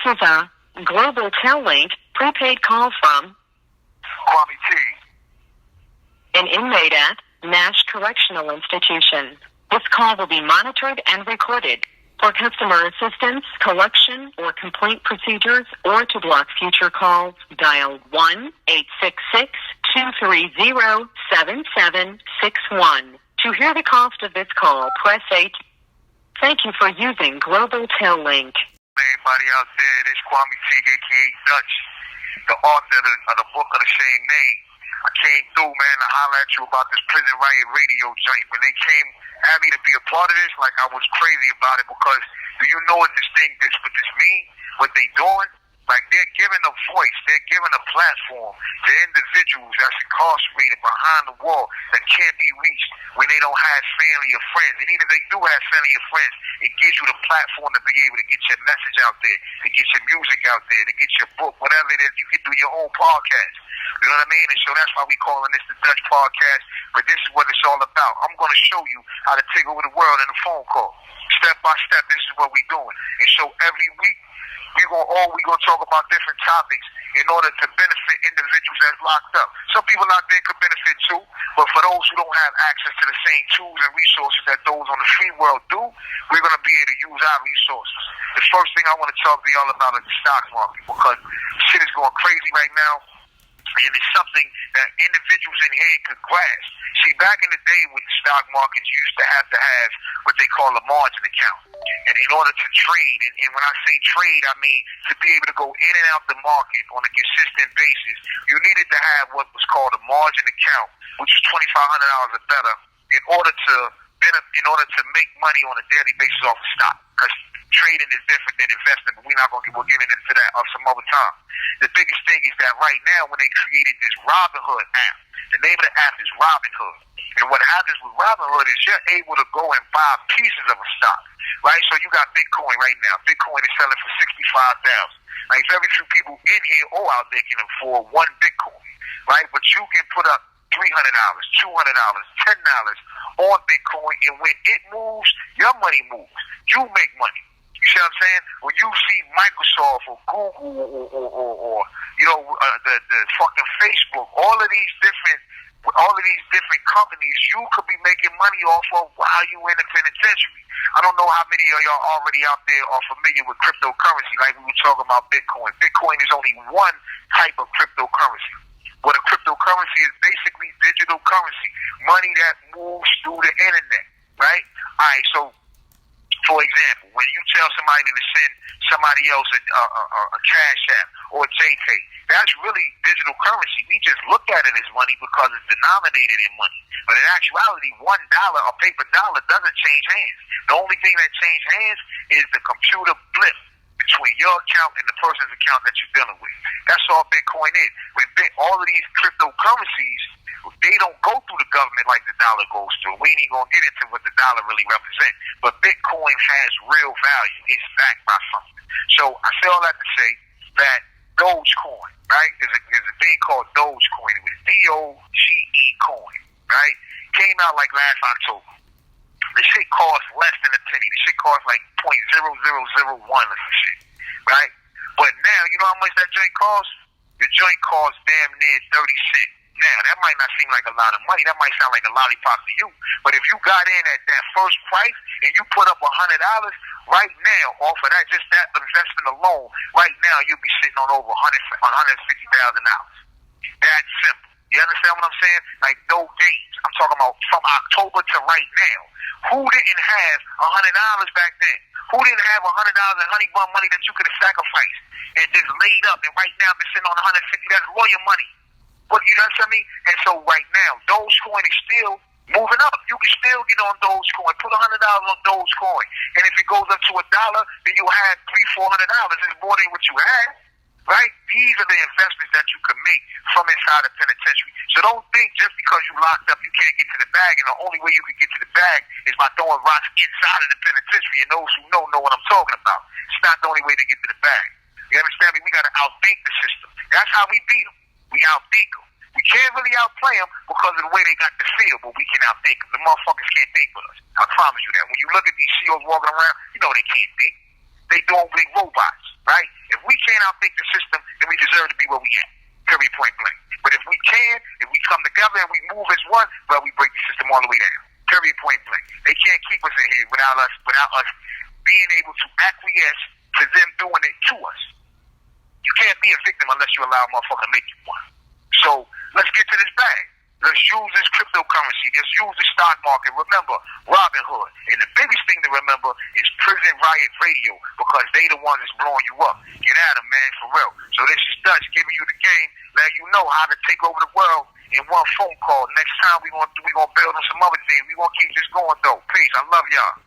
is a Global Tel Link prepaid call from Kwame Teague, an inmate at Nash Correctional Institution. This call will be monitored and recorded. For customer assistance, collection, or complaint procedures, or to block future calls, dial 1-866-230-7761. To hear the cost of this call, press 8. Thank you for using Global Tel Link. Everybody out there, this is Kwame Teague, a.k.a. Dutch, the author of the book of the same name. I came through, man, to holler at you about this Prison Riot radio joint. When they came at me to be a part of this, like, I was crazy about it, because do you know what this mean? What they doing? Like, they're giving a voice, they're giving a platform to individuals that's incarcerated behind the wall that can't be reached when they don't have family or friends. And even if they do have family or friends, it gives you the platform to be able to get your message out there, to get your music out there, to get your book, whatever it is. You can do your own podcast. You know what I mean? And so that's why we calling this the Dutch Podcast. But this is what it's all about. I'm going to show you how to take over the world in a phone call. Step by step, this is what we're doing. And so every week, we're gonna talk about different topics in order to benefit individuals that's locked up. Some people out there could benefit too, but for those who don't have access to the same tools and resources that those on the free world do, we're gonna be able to use our resources. The first thing I want to talk to y'all about is the stock market, because shit is going crazy right now. And it's something that individuals in here could grasp. See, back in the day with the stock markets, you used to have what they call a margin account. And in order to trade, and when I say trade, I mean to be able to go in and out the market on a consistent basis, you needed to have what was called a margin account, which was $2,500 or better, in order to make money on a daily basis off of stock. Because trading is different than investing, but we'll get into that some other time. The biggest thing is that right now, when they created this Robinhood app, the name of the app is Robinhood. And what happens with Robinhood is you're able to go and buy pieces of a stock, right? So you got Bitcoin right now. Bitcoin is selling for $65,000. Like, very few people in here or out there can afford one Bitcoin, right? But you can put up $300, $200, $10 on Bitcoin, and when it moves, your money moves. You make money. You see what I'm saying? When you see Microsoft or Google or the fucking Facebook, all of these different companies, you could be making money off of while you in the penitentiary. I don't know how many of y'all already out there are familiar with cryptocurrency, like we were talking about Bitcoin. Bitcoin is only one type of cryptocurrency. What a cryptocurrency is basically digital currency, money that moves through the internet, right? All right, so for example, when you tell somebody to send somebody else a Cash App or a JPay, that's really digital currency. We just look at it as money because it's denominated in money. But in actuality, $1, a paper dollar, doesn't change hands. The only thing that changes hands is the computer blip between your account and the person's account that you're dealing with. That's all Bitcoin is. All of these cryptocurrencies, they don't go through the government like the dollar goes through. We ain't even going to get into what the dollar really represents. But Bitcoin has real value. It's backed by something. So I say all that to say that Dogecoin, right? There's a thing called Dogecoin. It was DOGE coin, right? Came out like last October. The shit costs less than a penny. The shit costs like .0001 or some shit, right? But now, you know how much that joint costs? The joint costs damn near 30 cents. Now, that might not seem like a lot of money. That might sound like a lollipop to you. But if you got in at that first price and you put up $100 right now off of that, just that investment alone, right now you'll be sitting on over $150,000. That's simple. You understand what I'm saying? Like, no games. I'm talking about from October to right now. Who didn't have $100 back then? Who didn't have $100 in honey bun money that you could have sacrificed and just laid up, and right now been sitting on $150? That's lawyer money. What, you know what I mean? And so right now, Dogecoin is still moving up. You can still get on Dogecoin. Put $100 on Dogecoin. And if it goes up to $1, then you'll have $300-400. It's more than what you had, right? These are the investments that you can make from inside the penitentiary. So don't think just because you locked up, you can't get to the bag. And the only way you can get to the bag is by throwing rocks inside of the penitentiary. And those who know what I'm talking about. It's not the only way to get to the bag. You understand me? We got to outthink the system. That's how we beat them. We outthink them. We can't really outplay them because of the way they got the feel, but we can outthink them. The motherfuckers can't think with us. I promise you that. When you look at these CEOs walking around, you know they can't think. They doing big robots, right? If we can't outthink the system, then we deserve to be where we at. Period, point blank. But if we can, if we come together and we move as one, well, we break the system all the way down. Period, point blank. They can't keep us in here without us being able to acquiesce to them doing it to us. You can't be a victim unless you allow a motherfucker to make you one. So let's get to this bag. Let's use this cryptocurrency. Let's use the stock market. Remember, Robin Hood. And the biggest thing to remember is Prison Riot Radio, because they the ones that's blowing you up. Get at them, man, for real. So this is Dutch giving you the game, letting you know how to take over the world in one phone call. Next time we gonna build on some other things. We gonna keep this going though. Peace. I love y'all.